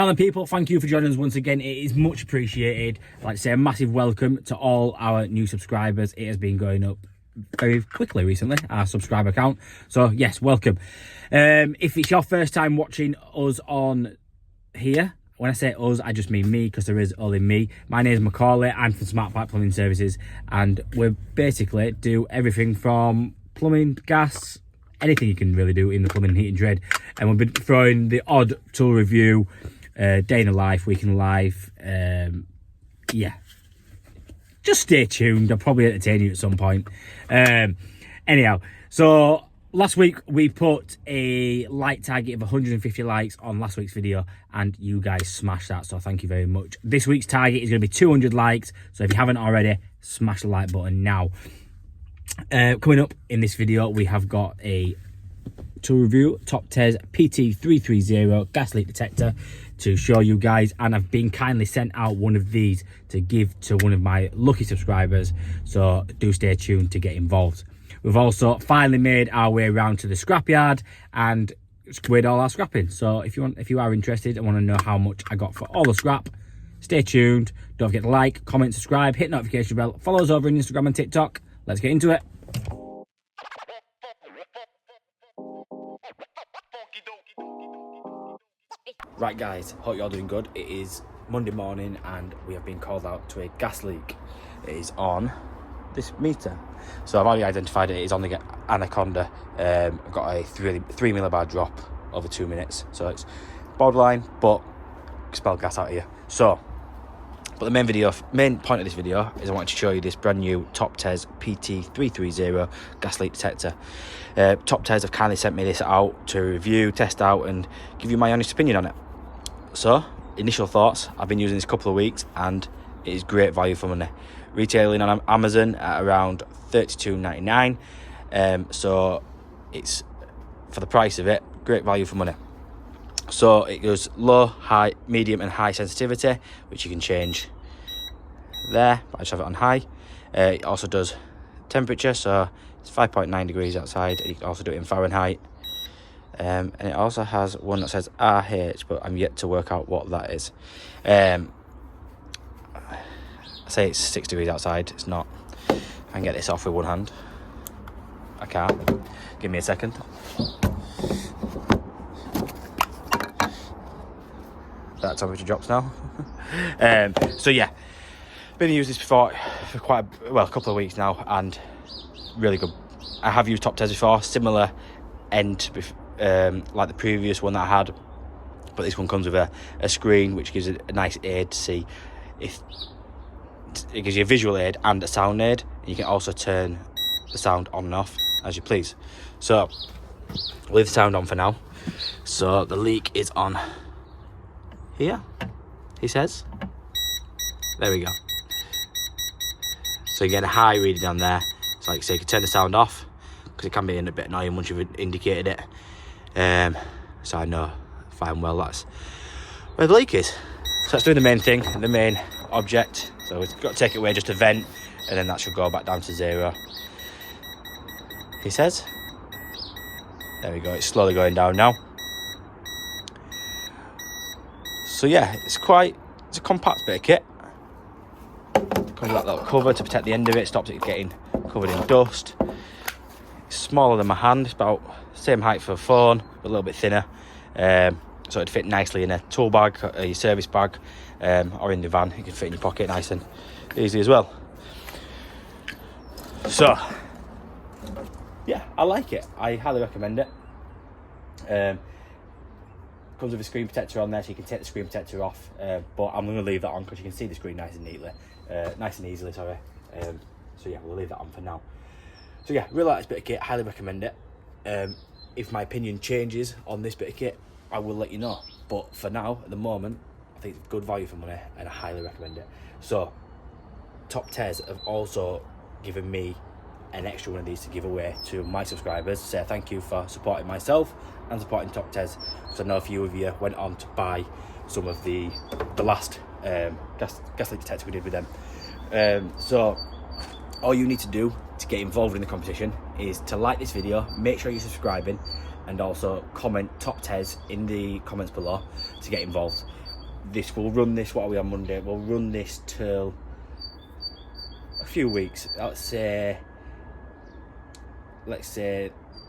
Hello people, thank you for joining us once again. It is much appreciated. I'd like to say a massive welcome to all our new subscribers. It has been going up very quickly recently, our subscriber count. So yes, welcome. If it's your first time watching us on here, when I say us, I just mean me, because there is only me. My name is Macaulay, I'm from Smart Pipe Plumbing Services, and we basically do everything from plumbing, gas, anything you can really do in the plumbing, heating, trade. And we've been throwing the odd tool review, day in the life, week in the life. Yeah, just stay tuned. I'll probably entertain you at some point. Anyhow, so last week we put a like target of 150 likes on last week's video, and you guys smashed that, so thank you very much. This week's target is going to be 200 likes, so if you haven't already, smash the like button now. Coming up in this video, we have got a tool review, Toptes PT330 gas leak detector to show you guys, and I've been kindly sent out one of these to give to one of my lucky subscribers, so do stay tuned to get involved. We've also finally made our way around to the scrapyard and squared all our scrapping, so if you are interested and want to know how much I got for all the scrap, stay tuned. Don't forget to like, comment, subscribe, hit notification bell, follow us over on Instagram and TikTok. Let's get into it. Right guys, hope you're all doing good. It is Monday morning and we have been called out to a gas leak. It is on this meter. So I've already identified it. It is on the Anaconda. I've got a 3 millibar drop over 2 minutes. So it's borderline, but expel gas out of here. So, but the main point of this video is I want to show you this brand new Toptes PT330 gas leak detector. Toptes have kindly sent me this out to review, test out, and give you my honest opinion on it. So, initial thoughts, I've been using this a couple of weeks and it is great value for money. Retailing on Amazon at around $32.99. So, it's, for the price of it, great value for money. So it goes low, high, medium and high sensitivity, which you can change there, but I just have it on high. It also does temperature, so it's 5.9 degrees outside, and you can also do it in Fahrenheit. And it also has one that says RH, but I'm yet to work out what that is. I say it's 6 degrees outside, it's not. I can get this off with one hand. I can't. Give me a second. That temperature drops now. So yeah, been using this before for quite a couple of weeks now, and really good. I have used Toptes before, similar end like the previous one that I had, but this one comes with a screen which gives it a nice aid to see if it gives you a visual aid and a sound aid. You can also turn the sound on and off as you please. So we'll leave the sound on for now. So the leak is on here, he says. There we go. So you get a high reading on there. So like I say, you can turn the sound off because it can be a bit annoying once you've indicated it. So I know fine well that's where the leak is. So let's do the main thing, the main object. So we've got to take it away just to vent, and then that should go back down to 0. He says. There we go, it's slowly going down now. So yeah, it's a compact bit of kit. Comes with that little cover to protect the end of it, stops it getting covered in dust. It's smaller than my hand, it's about the same height for a phone, but a little bit thinner. So it'd fit nicely in a tool bag, your service bag, or in the van. You can fit in your pocket nice and easy as well. So yeah, I like it. I highly recommend it. Comes with a screen protector on there, so you can take the screen protector off, but I'm going to leave that on because you can see the screen nice and easily, sorry. So yeah, we'll leave that on for now. So yeah, really like this bit of kit, highly recommend it. If my opinion changes on this bit of kit, I will let you know, but for now, at the moment, I think it's good value for money and I highly recommend it. So Toptes have also given me an extra one of these to give away to my subscribers, to say thank you for supporting myself and supporting Toptes, because I know a few of you went on to buy some of the last gas leak detector we did with them. So all you need to do to get involved in the competition is to like this video, make sure you're subscribing, and also comment Toptes in the comments below to get involved. we'll run this, what are we on Monday? We'll run this till a few weeks. Let's say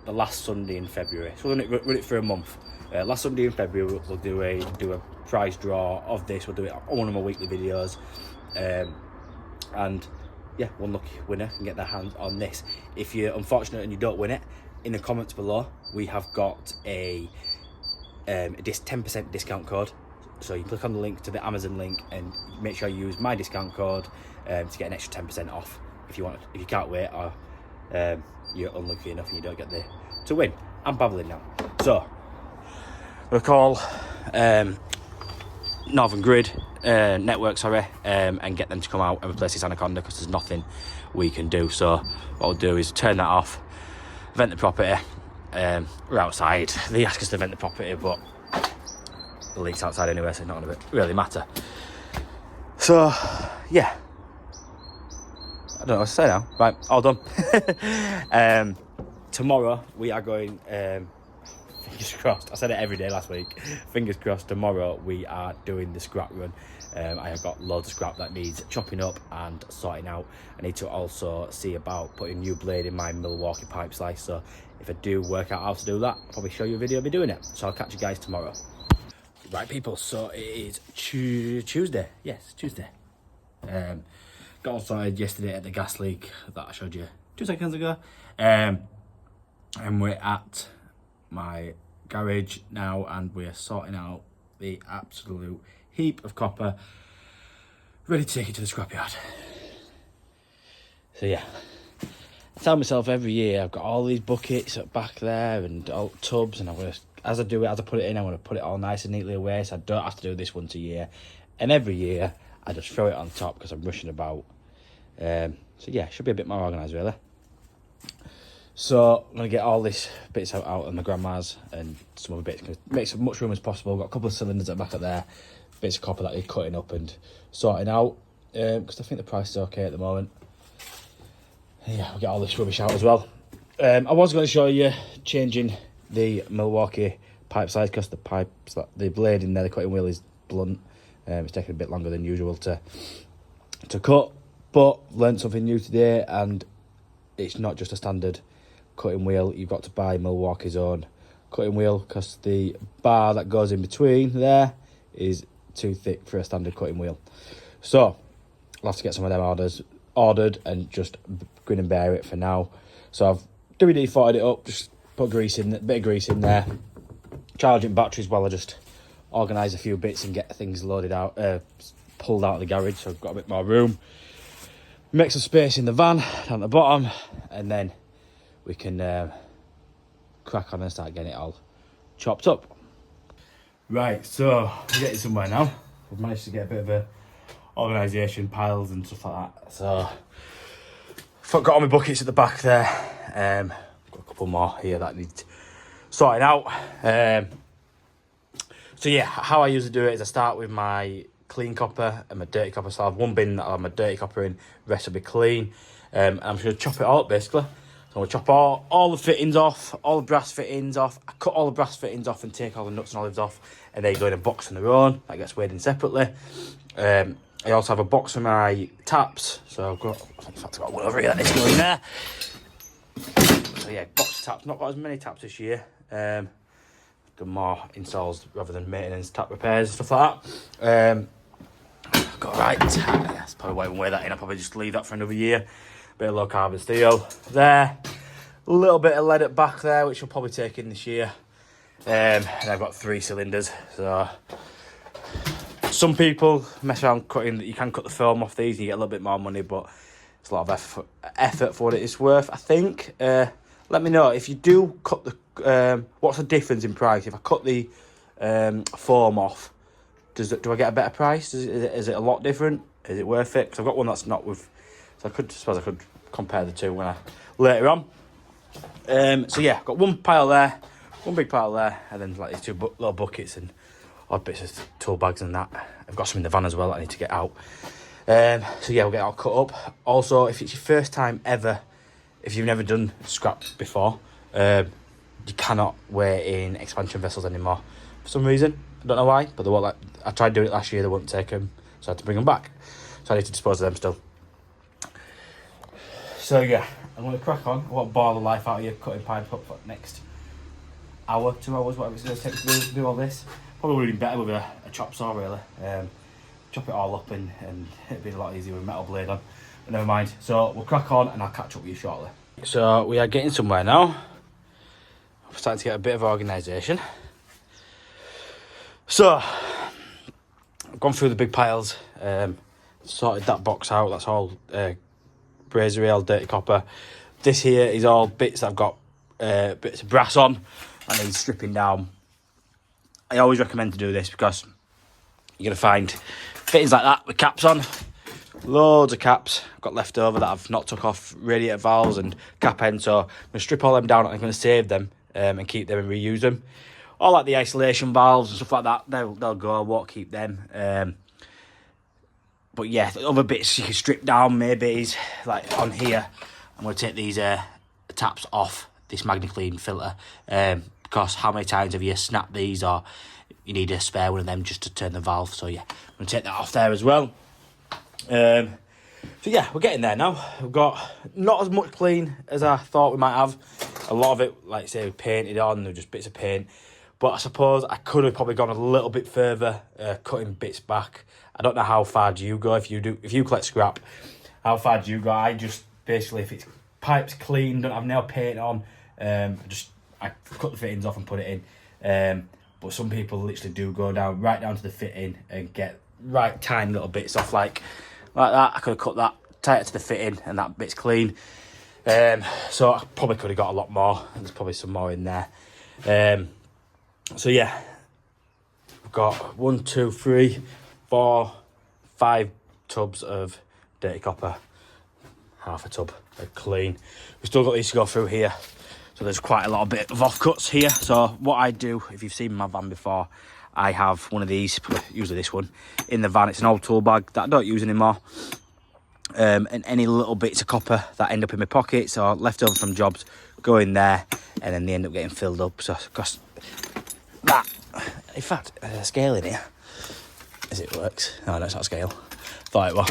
the last Sunday in February. So we'll run it for a month. Last Sunday in February, we'll do a prize draw of this. We'll do it on one of my weekly videos, and yeah, one lucky winner can get their hands on this. If you're unfortunate and you don't win it, in the comments below, we have got a 10% discount code. So you click on the link to the Amazon link and make sure you use my discount code to get an extra 10% off if you can't wait, or you're unlucky enough and you don't get to win. I'm babbling now. So we'll call Northern Grid Network, and get them to come out and replace this Anaconda, because there's nothing we can do. So what we'll do is turn that off, vent the property. We're outside. They ask us to vent the property, but the leak's outside anyway, so it's not going to really matter. So yeah, I don't know what to say now. Right, all done. Tomorrow we are going, fingers crossed, I said it every day last week, fingers crossed, tomorrow we are doing the scrap run. I have got loads of scrap that needs chopping up and sorting out. I need to also see about putting a new blade in my Milwaukee pipe slice, so if I do work out how to do that, I'll probably show you a video of me doing it. So I'll catch you guys tomorrow. Right people, so it is Tuesday. Yes, Tuesday. Got all started yesterday at the gas leak that I showed you 2 seconds ago. And we're at my garage now, and we're sorting out the absolute heap of copper, ready to take it to the scrapyard. So yeah, I tell myself every year I've got all these buckets back there and all tubs, and as I put it in, I want to put it all nice and neatly away, so I don't have to do this once a year. And every year I just throw it on top because I'm rushing about. So yeah, should be a bit more organised really. So I'm going to get all these bits out of my grandma's and some other bits, make as much room as possible. Got a couple of cylinders at the back of there, bits of copper that you're cutting up and sorting out, because I think the price is okay at the moment. Yeah, we'll get all this rubbish out as well. I was going to show you changing the Milwaukee pipe size, because the blade in there, the cutting wheel is blunt. It's taking a bit longer than usual to cut, but learned something new today, and it's not just a standard cutting wheel. You've got to buy Milwaukee's own cutting wheel, because the bar that goes in between there is too thick for a standard cutting wheel. So I'll have to get some of them ordered and just grin and bear it for now. So I've WD-40'd it up, just put a bit of grease in there, charging batteries while I just organise a few bits and get things loaded out, pulled out of the garage, so I've got a bit more room. Make some space in the van down at the bottom, and then we can crack on and start getting it all chopped up. Right, so we're getting somewhere now. We've managed to get a bit of a organisation, piles and stuff like that. So I've got all my buckets at the back there. Got a couple more here that need sorting out. So yeah, how I usually do it is I start with my clean copper and my dirty copper. So I have one bin that I'll have my dirty copper in, the rest will be clean. I'm just going to chop it all up basically. So I'm going to chop all the fittings off, all the brass fittings off. I cut all the brass fittings off and take all the nuts and olives off, and they go in a box on their own. That gets weighed in separately. I also have a box for my taps. So I've got one over here that needs to go in there. So yeah, box of taps. Not got as many taps this year. Done more installs rather than maintenance, tap repairs and stuff like that. Got right, that's probably why I won't weigh that in. I'll probably just leave that for another year. Bit of low carbon steel there, a little bit of lead at back there, which we'll probably take in this year. And I've got 3 cylinders. So some people mess around cutting. You can cut the foam off these, and you get a little bit more money, but it's a lot of effort for what it is worth, I think. Let me know if you do cut the. What's the difference in price if I cut the foam off? Do I get a better price? Is it a lot different? Is it worth it? Because I've got one that's not with. So I suppose I could compare the two later on. So yeah, I've got one pile there, one big pile there, and then like these 2 little buckets and odd bits of tool bags and that. I've got some in the van as well that I need to get out. So yeah, we'll get it all cut up. Also, if it's your first time ever, if you've never done scrap before, you cannot weigh in expansion vessels anymore for some reason. I don't know why, but they won't like. I tried doing it last year, they wouldn't take them, so I had to bring them back. So I need to dispose of them still. So yeah, I'm going to crack on. I won't bore the life out of you cutting pipe up for the next hour, 2 hours, whatever it's going to take to do all this. Probably would have been better with a chop saw, really. Chop it all up and it'd be a lot easier with a metal blade on. But never mind. So we'll crack on and I'll catch up with you shortly. So we are getting somewhere now. I'm starting to get a bit of organisation. So I've gone through the big piles, sorted that box out. That's all brazier rail, dirty copper. This here is all bits that I've got bits of brass on and then stripping down. I always recommend to do this because you're going to find fittings like that with caps on. Loads of caps I've got left over that I've not took off radiator valves and cap ends. So I'm going to strip all them down and I'm going to save them and keep them and reuse them. All like the isolation valves and stuff like that, they'll go, I won't keep them. But yeah, the other bits you can strip down maybe is like on here. I'm going to take these taps off this MagnaClean filter because how many times have you snapped these or you need a spare one of them just to turn the valve. So yeah, I'm going to take that off there as well. So yeah, we're getting there now. We've got not as much clean as I thought we might have. A lot of it, like I say, we painted on, they're just bits of paint. But I suppose I could have probably gone a little bit further, cutting bits back. I don't know how far do you go if you collect scrap. How far do you go? I just basically, if it's pipes clean, don't have nail paint on, I cut the fittings off and put it in. But some people literally do go right down to the fitting and get right tiny little bits off like that. I could have cut that tighter to the fitting and that bit's clean. So I probably could have got a lot more. There's probably some more in there. So yeah, we've got 1, 2, 3, 4, 5 tubs of dirty copper, half a tub of clean. We've still got these to go through here, so there's quite a lot of bit of offcuts here. So what I do, if you've seen my van before, I have one of these, usually this one, in the van. It's an old tool bag that I don't use anymore. And any little bits of copper that end up in my pockets or left over from jobs go in there, and then they end up getting filled up. So because that, in fact, there's a scale in here as it works. No, that's not a scale. Thought it was.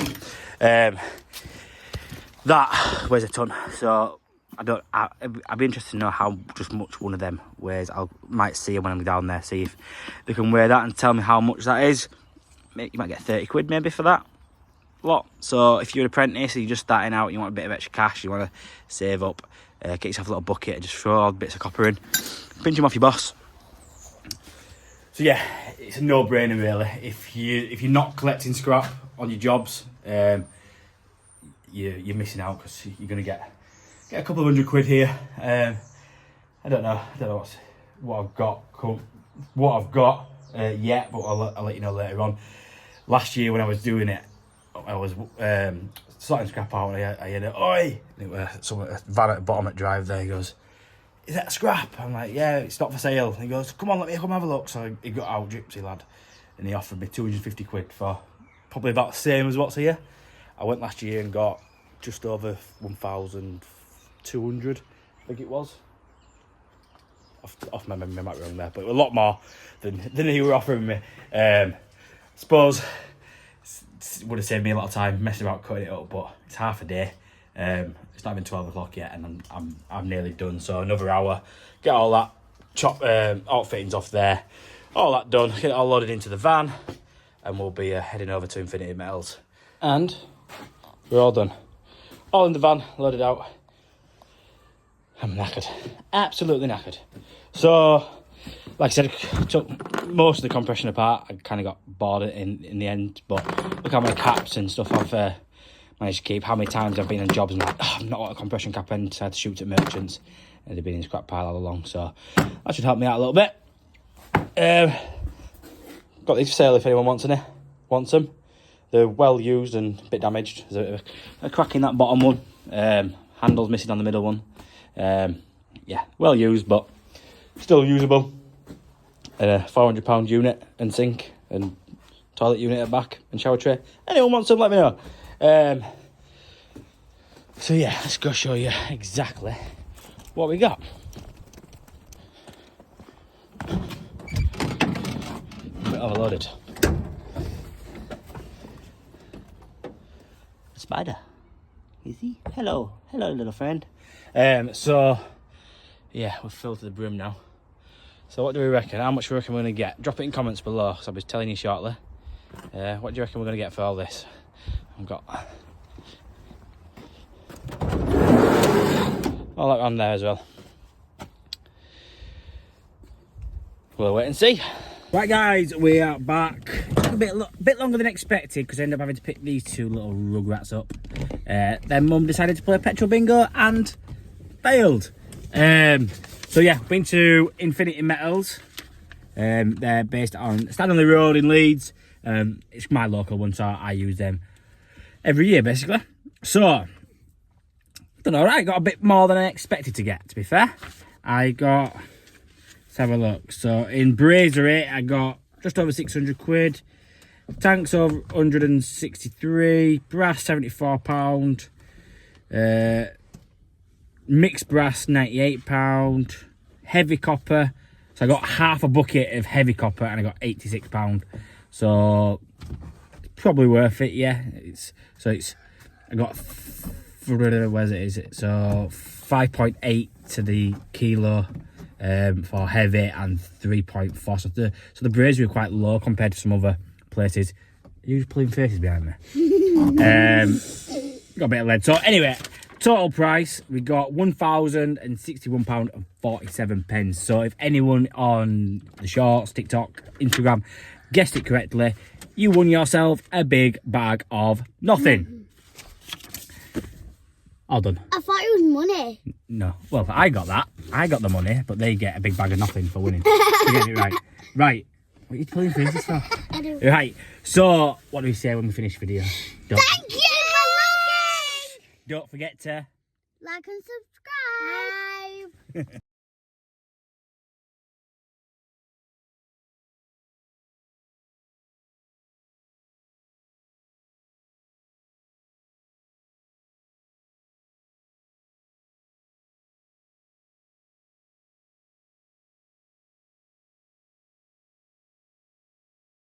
That weighs a ton. So I'd be interested to know how much one of them weighs. I might see when I'm down there, see if they can weigh that and tell me how much that is. You might get 30 quid maybe for that lot. So if you're an apprentice, you're just starting out, you want a bit of extra cash, you want to save up, get yourself a little bucket and just throw all the bits of copper in, pinch them off your boss. So yeah, it's a no-brainer really. If you're not collecting scrap on your jobs, you're missing out because you're going to get a couple of £100 here. I don't know what I've got yet, but I'll let you know later on. Last year when I was doing it, I was sorting scrap out and I had oi! And it was a van at the bottom at drive there. He goes, "Is that scrap?" I'm like, "Yeah, it's not for sale." And he goes, "Come on, let me come have a look." So he got out, gypsy lad, and he offered me 250 quid for probably about the same as what's here. I went last year and got just over 1,200, I think it was. Off my memory, I might be wrong there, but a lot more than he were offering me. Suppose it would have saved me a lot of time messing about cutting it up, but it's half a day. It's not even 12 o'clock yet, and I'm nearly done. So another hour, get all that all fittings off there, all that done, get it all loaded into the van, and we'll be heading over to Infinity Metals. And we're all done, all in the van, loaded out. I'm knackered, absolutely knackered. So, like I said, I took most of the compression apart. I kind of got bored in the end, but look how many caps and stuff I've managed to keep. How many times I've been on jobs and like, I've not got a compression cap end, so I had to shoot at merchants, and they've been in scrap pile all along. So that should help me out a little bit. Got these for sale if anyone wants them. They're well used and a bit damaged. There's a crack in that bottom one. Handles missing on the middle one. Yeah, well used, but still usable. And a £400 unit and sink and toilet unit at back and shower tray. Anyone wants some, let me know. So yeah, let's go show you exactly what we got. overloaded. Spider. Is he? Hello. Hello, little friend. So, yeah, we're filled to the brim now. So what do we reckon? How much do we reckon we're going to get? Drop it in comments below, because I'll be telling you shortly. What do you reckon we're going to get for all this? I've got all that on there as well. We'll wait and see. Right guys, we are back. Took a bit longer than expected because I ended up having to pick these two little rugrats up. Then Mum decided to play petrol bingo and failed. So yeah, been to Infinity Metals. They're based on Stanley Road in Leeds. It's my local one, so I use them every year basically. So, done alright, got a bit more than I expected to get, to be fair. Let's have a look. So in Brazery, I got just over 600 quid. Tanks over 163. Brass, £74. Mixed brass, £98. Heavy copper. So I got half a bucket of heavy copper and I got £86. So it's probably worth it, yeah. I got, where's it, is it? So 5.8 to the kilo. For heavy and 3.4. So the brazier are quite low compared to some other places. You're just pulling faces behind me. Got a bit of lead. So anyway, total price, we got £1,061.47. So if anyone on the shorts, TikTok, Instagram guessed it correctly, you won yourself a big bag of nothing. All done. I thought it was money. No. Well, I got that. I got the money, but they get a big bag of nothing for winning. You get it right. Right. What are you pulling faces for? I don't. Right. So, what do we say when we finish the video? Thank you for looking! Don't forget to like and subscribe.